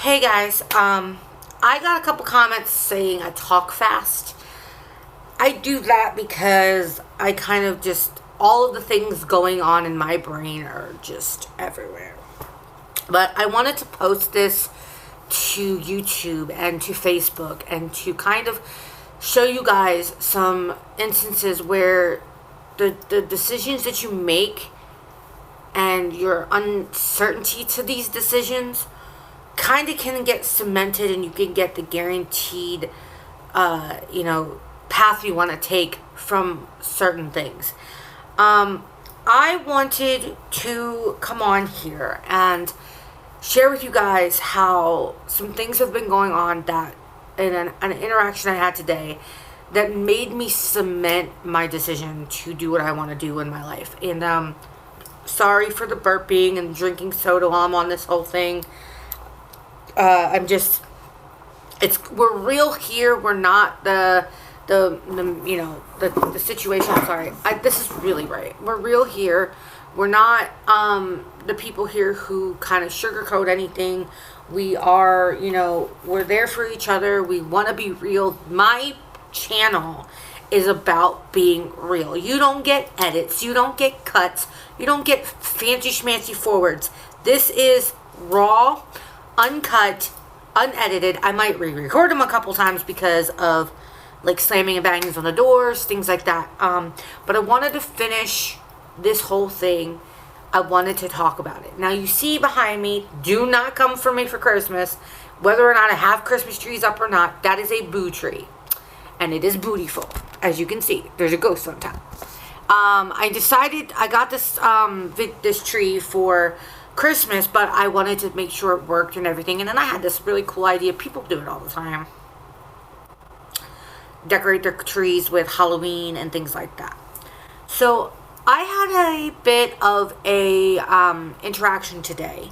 Hey guys, I got a couple comments saying I talk fast. I do that because I kind of just, all of the things going on in my brain are just everywhere. But I wanted to post this to YouTube and to Facebook and to kind of show you guys some instances where the decisions that you make and your uncertainty to these decisions kind of can get cemented, and you can get the guaranteed path you want to take from certain things. I wanted to come on here and share with you guys how some things have been going on that in an interaction I had today that made me cement my decision to do what I want to do in my life. And sorry for the burping and drinking soda while I'm on this whole thing. We're real here. We're not the situation. I'm sorry. This is really right. We're real here. We're not, the people here who kind of sugarcoat anything. We are, we're there for each other. We want to be real. My channel is about being real. You don't get edits. You don't get cuts. You don't get fancy schmancy forwards. This is raw, uncut, unedited. I might re-record them a couple times because of like slamming and bangings on the doors, things like that. But I wanted to finish this whole thing. I wanted to talk about it. Now you see behind me, do not come for me for Christmas. Whether or not I have Christmas trees up or not, that is a boo tree. And it is bootyful. As you can see, there's a ghost on top. I decided I got this tree for Christmas, but I wanted to make sure it worked and everything. And then I had this really cool idea. People do it all the time. Decorate their trees with Halloween and things like that. So I had a bit of a interaction today.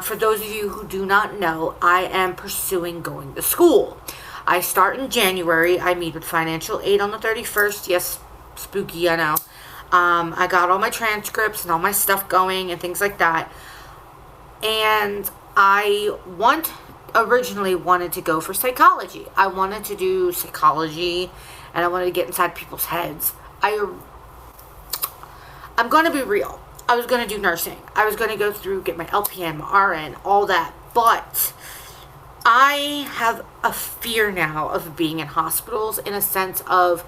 For those of you who do not know, I am pursuing going to school. I start in January. I meet with financial aid on the 31st. Yes, spooky, I know. I got all my transcripts and all my stuff going and things like that. And I originally wanted to go for psychology. I wanted to do psychology, and I wanted to get inside people's heads. I'm going to be real. I was going to do nursing. I was going to go through, get my LPN, my RN, all that. But I have a fear now of being in hospitals, in a sense of,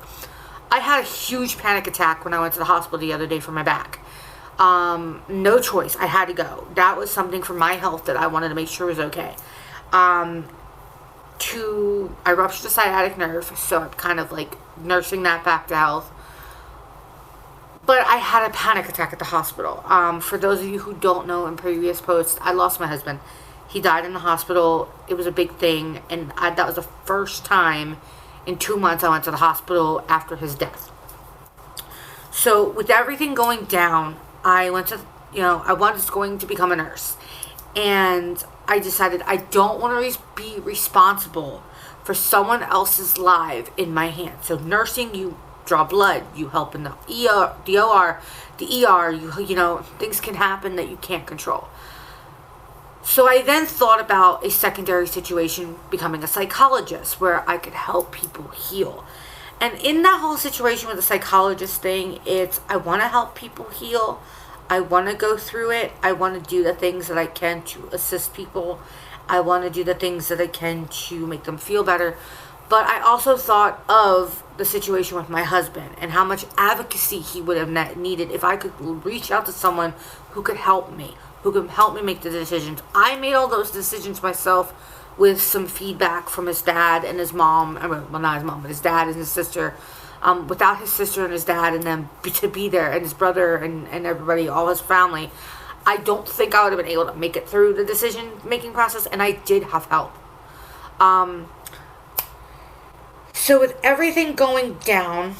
I had a huge panic attack when I went to the hospital the other day for my back. No choice. I had to go. That was something for my health that I wanted to make sure was okay. I ruptured the sciatic nerve, so I'm kind of like nursing that back to health. But I had a panic attack at the hospital. For those of you who don't know, in previous posts, I lost my husband. He died in the hospital. It was a big thing, and that was the first time in 2 months I went to the hospital after his death. So with everything going down, I was going to become a nurse. And I decided I don't want to be responsible for someone else's life in my hands. So nursing, you draw blood, you help in the OR, the ER, things can happen that you can't control. So I then thought about a secondary situation, becoming a psychologist, where I could help people heal. And in that whole situation with the psychologist thing, I want to help people heal. I want to go through it. I want to do the things that I can to assist people. I want to do the things that I can to make them feel better. But I also thought of the situation with my husband and how much advocacy he would have needed if I could reach out to someone who could help me, make the decisions. I made all those decisions myself with some feedback from his dad and his mom. Well, not his mom, but his dad and his sister. Without his sister and his dad and them to be there, and his brother and everybody, all his family, I don't think I would have been able to make it through the decision-making process, and I did have help. So with everything going down,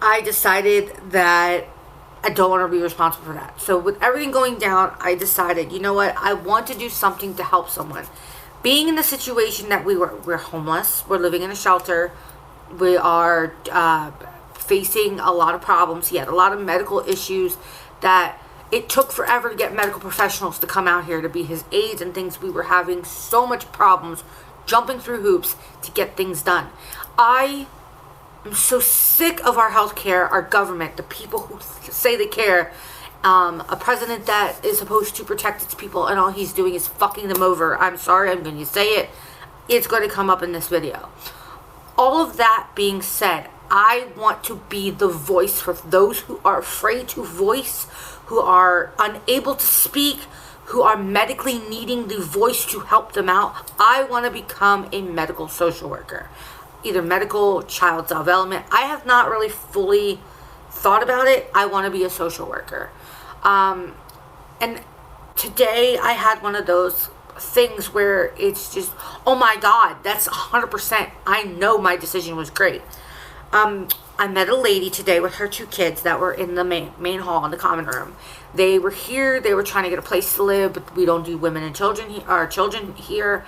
I decided that I don't want to be responsible for that. So with everything going down, I decided, you know what, I want to do something to help someone. Being in the situation that we're homeless, we're living in a shelter, we are facing a lot of problems. He had a lot of medical issues that it took forever to get medical professionals to come out here to be his aides and things. We were having so much problems jumping through hoops to get things done. I am so sick of our healthcare, our government, the people who say they care. A president that is supposed to protect its people, and all he's doing is fucking them over. I'm sorry, I'm going to say it. It's going to come up in this video. All of that being said, I want to be the voice for those who are afraid to voice, who are unable to speak, who are medically needing the voice to help them out. I want to become a medical social worker, either medical, child development. I have not really fully thought about it. I want to be a social worker. And today I had one of those things where it's just, oh my God, that's 100%. I know my decision was great. I met a lady today with her 2 kids that were in the main hall in the common room. They were here. They were trying to get a place to live, but we don't do women and children here.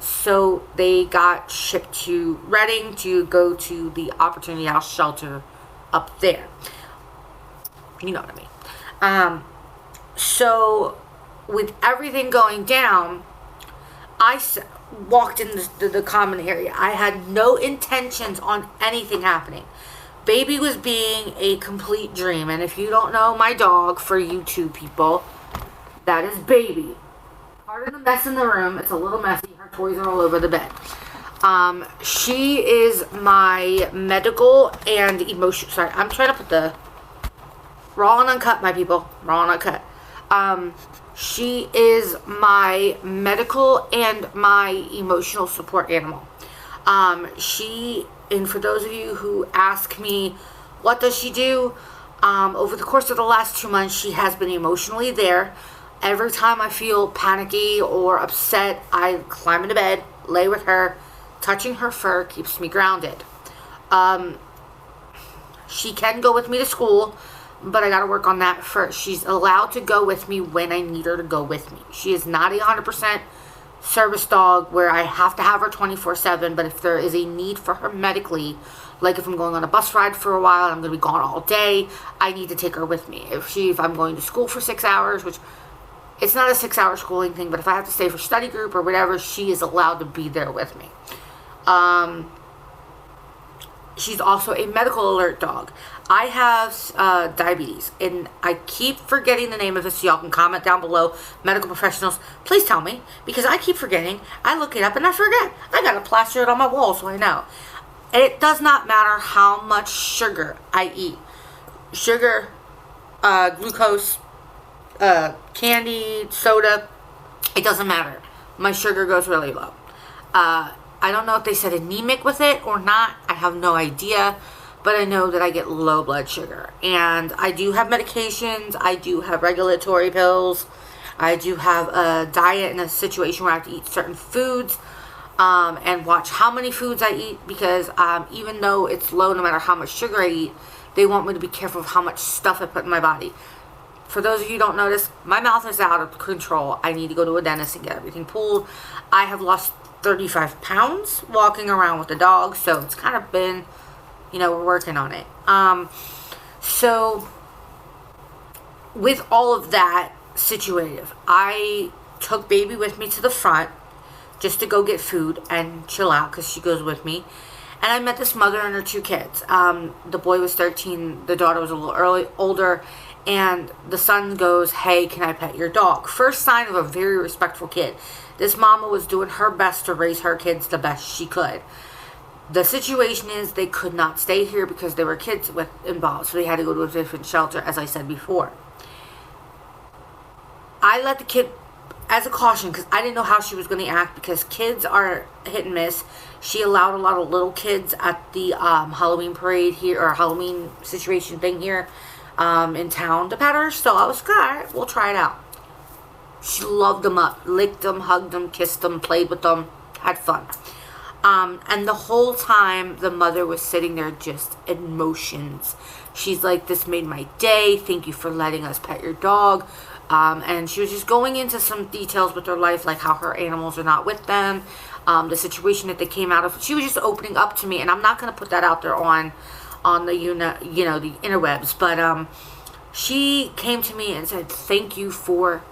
So they got shipped to Reading to go to the Opportunity House shelter up there. You know what I mean. So with everything going down, I walked in the common area. I had no intentions on anything happening. Baby was being a complete dream. And if you don't know my dog, for you 2 people, that is Baby. Part of the mess in the room. It's a little messy. Her toys are all over the bed. She is my medical and emotional. Sorry, I'm trying to put the raw and uncut, my people. Raw and uncut. She is my medical and my emotional support animal. And for those of you who ask me, what does she do? Over the course of the last 2 months, she has been emotionally there. Every time I feel panicky or upset, I climb into bed, lay with her. Touching her fur keeps me grounded. She can go with me to school, but I got to work on that first. She's allowed to go with me when I need her to go with me. She is not a 100% service dog where I have to have her 24/7, but if there is a need for her medically, like if I'm going on a bus ride for a while, I'm going to be gone all day, I need to take her with me. If I'm going to school for 6 hours, which it's not a 6-hour schooling thing, but if I have to stay for study group or whatever, she is allowed to be there with me. She's also a medical alert dog. I have diabetes, and I keep forgetting the name of it, so y'all can comment down below. Medical professionals, please tell me, because I keep forgetting. I look it up and I forget. I got to plaster it on my wall so I know. And it does not matter how much sugar I eat. Sugar, glucose, candy, soda, it doesn't matter. My sugar goes really low. I don't know if they said anemic with it or not. I have no idea. But I know that I get low blood sugar. And I do have medications. I do have regulatory pills. I do have a diet in a situation where I have to eat certain foods. And watch how many foods I eat. Because even though it's low no matter how much sugar I eat, they want me to be careful of how much stuff I put in my body. For those of you who don't notice, my mouth is out of control. I need to go to a dentist and get everything pulled. I have lost 35 pounds walking around with the dog. So it's kind of been... we're working on it. So with all of that situated, I took Baby with me to the front just to go get food and chill out because she goes with me. And I met this mother and her 2 kids. The boy was 13. The daughter was a little older. And the son goes, hey, can I pet your dog? First sign of a very respectful kid. This mama was doing her best to raise her kids the best she could. The situation is they could not stay here because there were kids involved, so they had to go to a different shelter, as I said before. I let the kid, as a caution, because I didn't know how she was going to act, because kids are hit and miss. She allowed a lot of little kids at the Halloween parade here, or Halloween situation thing here in town to pet her, so I was like, all right, we'll try it out. She loved them up, licked them, hugged them, kissed them, played with them, had fun. And the whole time, the mother was sitting there just emotions. She's like, this made my day. Thank you for letting us pet your dog. And she was just going into some details with her life, like how her animals are not with them, the situation that they came out of. She was just opening up to me, and I'm not going to put that out there on the the interwebs, but She came to me and said, thank you for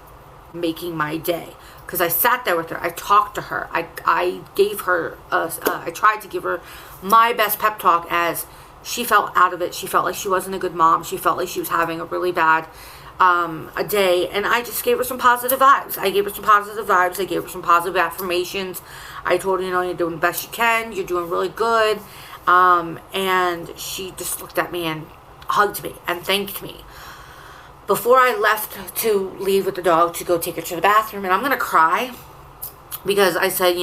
making my day. Because I sat there with her, I talked to her, I gave her, I tried to give her my best pep talk as she felt out of it. She felt like she wasn't a good mom. She felt like she was having a really bad a day, and I just gave her some positive vibes. I gave her some positive vibes. I gave her some positive affirmations. I told her, you're doing the best you can. You're doing really good. And she just looked at me and hugged me and thanked me. Before I left to leave with the dog to go take her to the bathroom, and I'm going to cry because I said,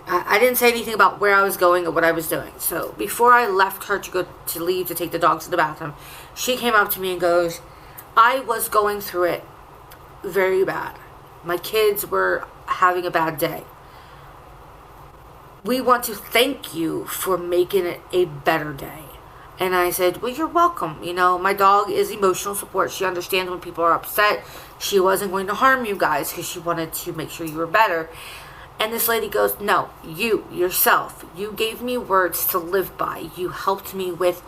I didn't say anything about where I was going or what I was doing. So before I left her to leave to take the dogs to the bathroom, she came up to me and goes, I was going through it very bad. My kids were having a bad day. We want to thank you for making it a better day. And I said, well, you're welcome. My dog is emotional support. She understands when people are upset. She wasn't going to harm you guys because she wanted to make sure you were better. And this lady goes, no, you, yourself, you gave me words to live by. You helped me with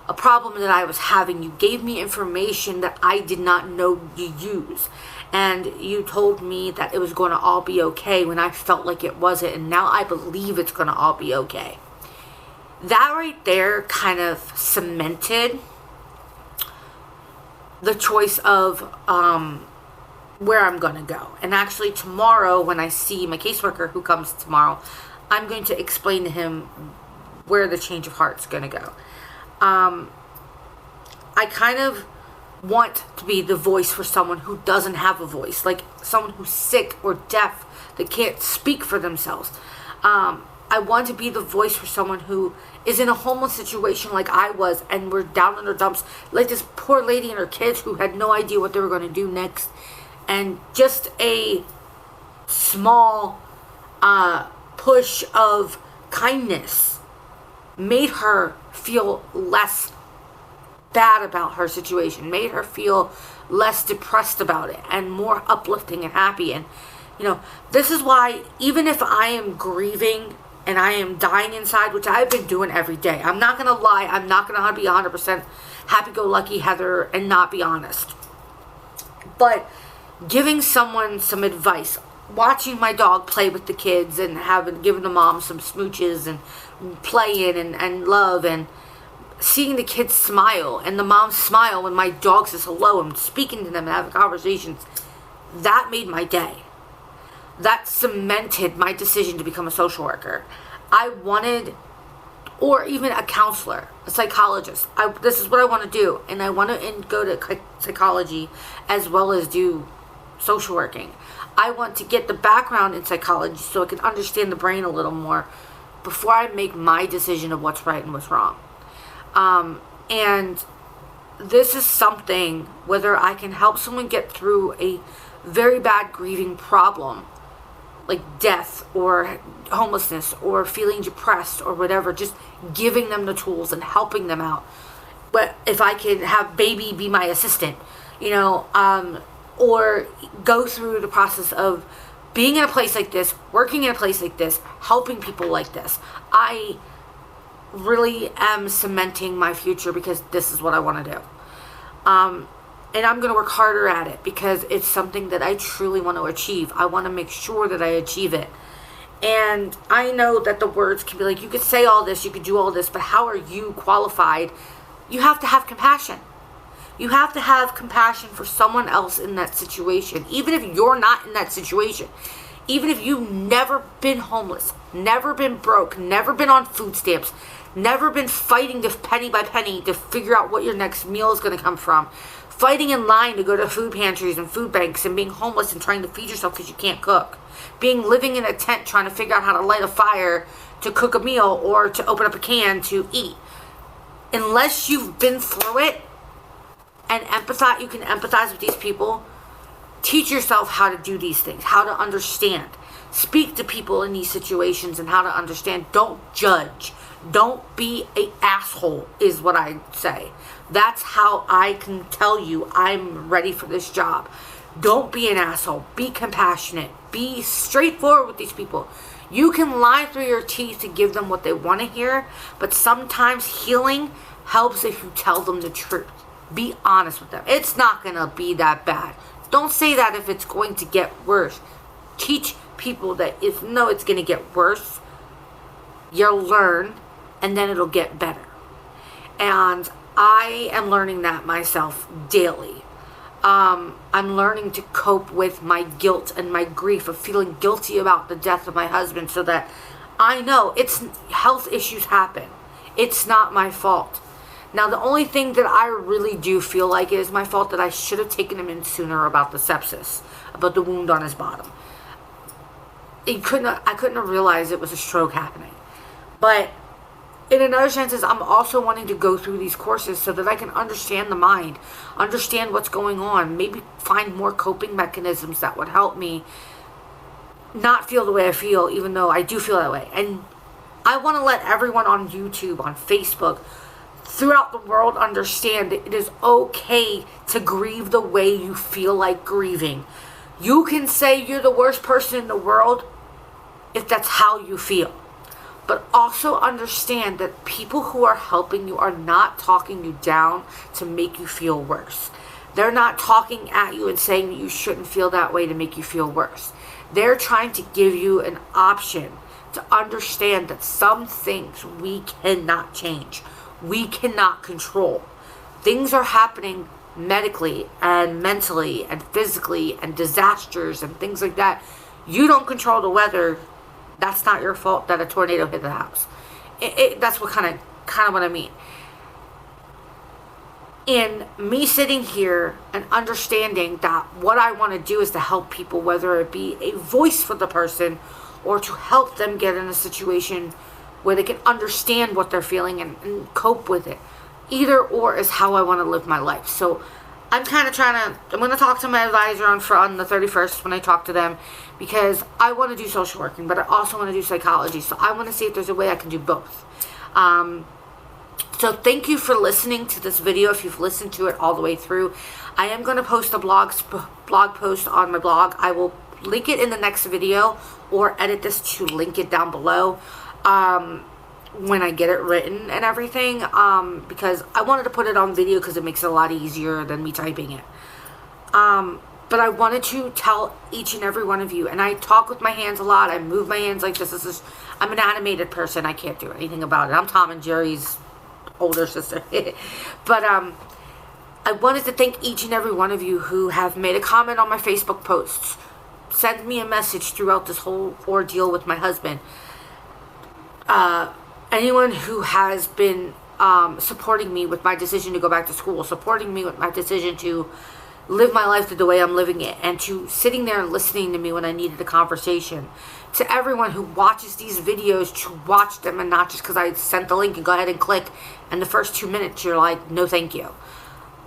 a problem that I was having. You gave me information that I did not know you use. And you told me that it was going to all be okay when I felt like it wasn't. And now I believe it's going to all be okay. That right there kind of cemented the choice of where I'm going to go. And actually tomorrow when I see my caseworker who comes tomorrow, I'm going to explain to him where the change of heart's going to go. I kind of want to be the voice for someone who doesn't have a voice, like someone who's sick or deaf that can't speak for themselves. I want to be the voice for someone who is in a homeless situation like I was, and we're down in the dumps, like this poor lady and her kids who had no idea what they were going to do next. And just a small push of kindness made her feel less bad about her situation, made her feel less depressed about it and more uplifting and happy. And this is why, even if I am grieving and I am dying inside, which I've been doing every day, I'm not gonna lie, I'm not gonna be 100% happy-go-lucky Heather and not be honest, but giving someone some advice, watching my dog play with the kids and giving the mom some smooches and playing and love, and seeing the kids smile and the mom smile when my dog says hello and speaking to them and having conversations, that made my day. That cemented my decision to become a social worker. I wanted, or even a counselor, a psychologist. This is what I want to do, and I want to go to psychology as well as do social working. I want to get the background in psychology so I can understand the brain a little more before I make my decision of what's right and what's wrong. And this is something, whether I can help someone get through a very bad grieving problem, like death or homelessness or feeling depressed or whatever, just giving them the tools and helping them out. But if I can have baby be my assistant, or go through the process of being in a place like this, working in a place like this, helping people like this, I really am cementing my future because this is what I want to do. And I'm going to work harder at it because it's something that I truly want to achieve. I want to make sure that I achieve it. And I know that the words can be like, you could say all this, you could do all this, but how are you qualified? You have to have compassion. You have to have compassion for someone else in that situation, even if you're not in that situation. Even if you've never been homeless, never been broke, never been on food stamps, never been fighting to penny by penny to figure out what your next meal is going to come from, fighting in line to go to food pantries and food banks and being homeless and trying to feed yourself because you can't cook, living in a tent trying to figure out how to light a fire to cook a meal or to open up a can to eat. Unless you've been through it and you can empathize with these people, teach yourself how to do these things, how to understand. Speak to people in these situations and how to understand. Don't judge. Don't be an asshole is what I say. That's how I can tell you I'm ready for this job. Don't be an asshole. Be compassionate. Be straightforward with these people. You can lie through your teeth to give them what they want to hear, but sometimes healing helps if you tell them the truth. Be honest with them. It's not going to be that bad. Don't say that if it's going to get worse. Teach people that if no, it's going to get worse, you'll learn, and then it'll get better. And I am learning that myself daily. I'm learning to cope with my guilt and my grief of feeling guilty about the death of my husband, so that I know health issues happen. It's not my fault. Now, the only thing that I really do feel like it is my fault that I should have taken him in sooner about the sepsis, about the wound on his bottom. I couldn't have realized it was a stroke happening. But in another sense, I'm also wanting to go through these courses so that I can understand the mind, understand what's going on, maybe find more coping mechanisms that would help me not feel the way I feel, even though I do feel that way. And I want to let everyone on YouTube, on Facebook, throughout the world understand that it is okay to grieve the way you feel like grieving. You can say you're the worst person in the world if that's how you feel. But also understand that people who are helping you are not talking you down to make you feel worse. They're not talking at you and saying that you shouldn't feel that way to make you feel worse. They're trying to give you an option to understand that some things we cannot change. We cannot control. Things are happening medically and mentally and physically, and disasters and things like that. You don't control the weather. That's not your fault that a tornado hit the house. That's what kind of what I mean. In me sitting here and understanding that what I want to do is to help people, whether it be a voice for the person or to help them get in a situation where they can understand what they're feeling and cope with it. Either or is how I want to live my life. So I'm kind of I'm going to talk to my advisor on the 31st when I talk to them, because I want to do social working, but I also want to do psychology. So I want to see if there's a way I can do both. So thank you for listening to this video. If you've listened to it all the way through, I am going to post a blog post on my blog. I will link it in the next video or edit this to link it down below when I get it written and everything, because I wanted to put it on video because it makes it a lot easier than me typing it. But I wanted to tell each and every one of you, and I talk with my hands a lot. I move my hands like this. I'm an animated person. I can't do anything about it. I'm Tom and Jerry's older sister. But I wanted to thank each and every one of you who have made a comment on my Facebook posts, sent me a message throughout this whole ordeal with my husband. Anyone who has been supporting me with my decision to go back to school, supporting me with my decision to live my life the way I'm living it, and to sitting there and listening to me when I needed a conversation. To everyone who watches these videos, to watch them and not just because I sent the link and go ahead and click, and the first 2 minutes you're like, no thank you.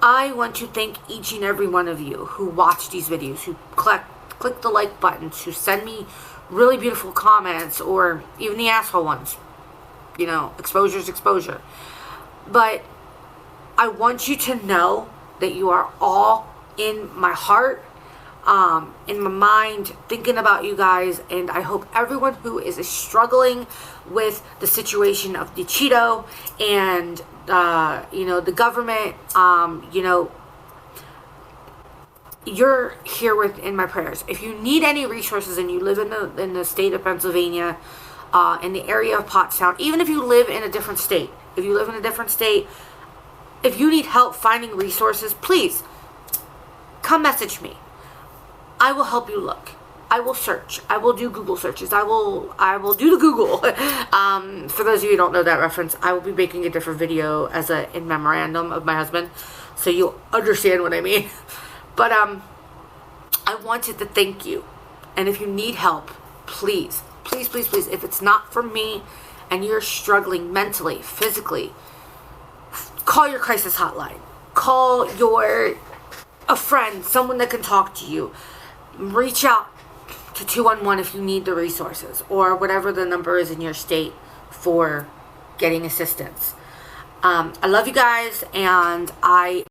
I want to thank each and every one of you who watch these videos, who click the like buttons, who send me really beautiful comments, or even the asshole ones. You know, exposure's exposure. But I want you to know that you are all in my heart, in my mind, thinking about you guys. And I hope everyone who is struggling with the situation of the Cheeto and, the government, you're here in my prayers. If you need any resources and you live in the state of Pennsylvania, in the area of Pottstown, even if you live in a different state, if you need help finding resources, please come message me. I will help you look. I will search. I will do Google searches. I will do the Google. For those of you who don't know that reference, I will be making a different video as in memorandum of my husband, so you'll understand what I mean. But I wanted to thank you, and if you need help, please, if it's not for me and you're struggling mentally, physically, call your crisis hotline. Call a friend, someone that can talk to you. Reach out to 211 if you need the resources, or whatever the number is in your state for getting assistance. I love you guys, and I